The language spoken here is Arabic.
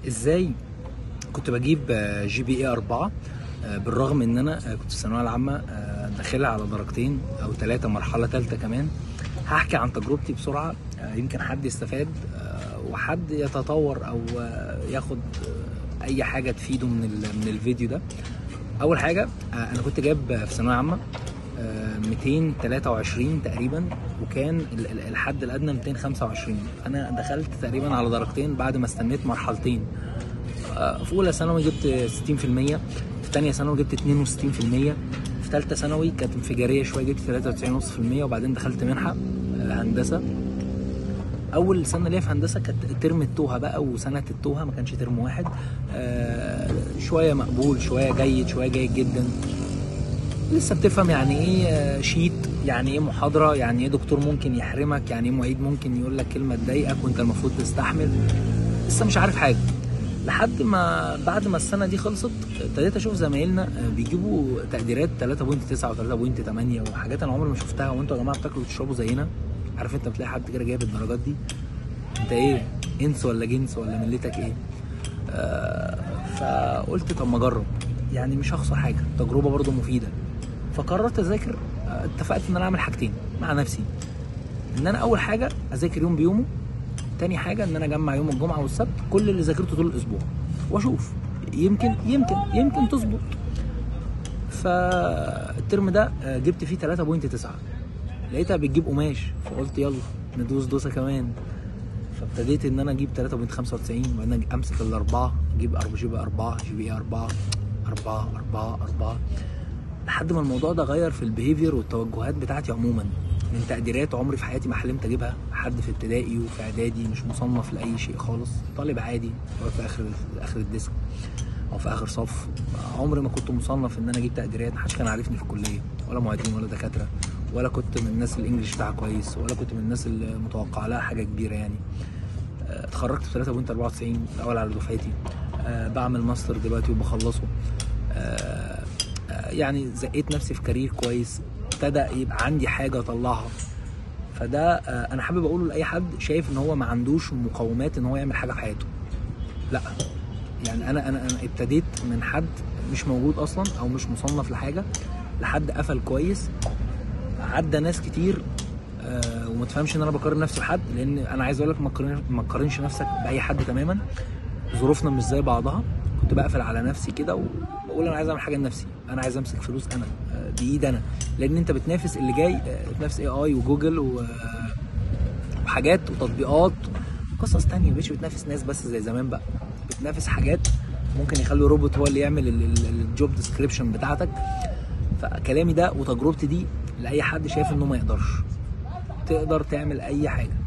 ازاي كنت بجيب GPA 4 بالرغم ان انا كنت في الثانويه العامه داخلها على درجتين او 3 مرحله ثالثه كمان. هحكي عن تجربتي بسرعه، يمكن حد يستفاد وحد يتطور او ياخد اي حاجه تفيده من الفيديو ده. اول حاجه، انا كنت جايب في ثانويه عامه 223 تقريبا، وكان الحد الادنى 225. انا دخلت تقريبا على درجتين بعد ما استنيت مرحلتين. في اولى ثانوي جبت 60%، في ثانيه ثانوي جبت 62%، في ثالثه ثانوي كانت انفجاريه شويه جبت 93.5%، وبعدين دخلت منحه هندسه. اول سنه ليا في هندسه كانت ترم التوهه بقى، وسنه التوهه ما كانش ترم واحد. شويه مقبول، شويه جيد، شويه جيد جدا. لسه بتفهم يعني ايه شيت، يعني ايه محاضره، يعني ايه دكتور ممكن يحرمك، يعني ايه معيد ممكن يقول لك كلمه تضايقك وانت المفروض تستحمل. لسه مش عارف حاجه، لحد ما بعد ما السنه دي خلصت ابتديت اشوف زمايلنا بيجيبوا تقديرات 3.9 و3.8 وحاجات انا عمري ما شفتها. وانتوا يا جماعه بتاكلوا وتشربوا زينا؟ عارف انت بتلاقي حد كده جايب الدرجات دي، انت ايه، انس ولا جنس ولا ملتك ايه؟ فقلت طب ما اجرب، يعني مش هخسر حاجه، تجربه برضو مفيده. فقررت اذاكر. اتفقت ان انا اعمل حاجتين مع نفسي، ان انا اول حاجه اذاكر يوم بيومه، تاني حاجه ان انا اجمع يوم الجمعه والسبت كل اللي ذاكرته طول الاسبوع واشوف يمكن تظبط. فالترم ده جبت فيه 3.9، لقيتها بتجيب قماش، فقلت يلا ندوس دوسه كمان. فابتديت ان انا اجيب 3.95، وبعدين امسك الاربعه، اجيب GPA 4 4 لحد ما الموضوع ده غير في البيهيفير والتوجهات بتاعتي عموما. من تقديرات عمري في حياتي ما حلمت اجيبها. حد في ابتدائي وفي اعدادي مش مصنف لاي شيء خالص، طالب عادي في اخر الديسك او في اخر صف. عمري ما كنت مصنف ان انا اجيب تقديرات. محدش كان عارفني في الكليه، ولا معيدين ولا دكاتره، ولا كنت من الناس الانجليش بتاعها كويس، ولا كنت من الناس اللي متوقع لها حاجه كبيره يعني. اتخرجت في 3.94 الاول على دفعتي. بعمل ماستر دلوقتي وبخلصه. يعني زقيت نفسي في كارير كويس، ابتدى يبقى عندي حاجه اطلعها. فده انا حابب اقوله لاي حد شايف ان هو ما عندوش مقومات ان هو يعمل حاجه في حياته. لا، يعني انا ابتديت من حد مش موجود اصلا او مش مصنف لحاجه لحد قفل كويس. عدى ناس كتير، وما تفهمش ان انا بقارن نفسي بحد، لان انا عايز اقول لك ما تقارنش نفسك باي حد تماما. ظروفنا مش زي بعضها. كنت بقفل على نفسي كده وبقول انا عايز اعمل حاجه لنفسي، انا عايز امسك فلوس انا بايد انا، لان انت بتنافس اللي جاي، بتنافس AI وجوجل وحاجات وتطبيقات وقصص تانية. مش بتنافس ناس بس زي زمان بقى، بتنافس حاجات ممكن يخلي روبوت هو اللي يعمل الجوب ديسكريبشن بتاعتك. فكلامي ده وتجربتي دي لاي حد شايف انه ما يقدرش، تقدر تعمل اي حاجه.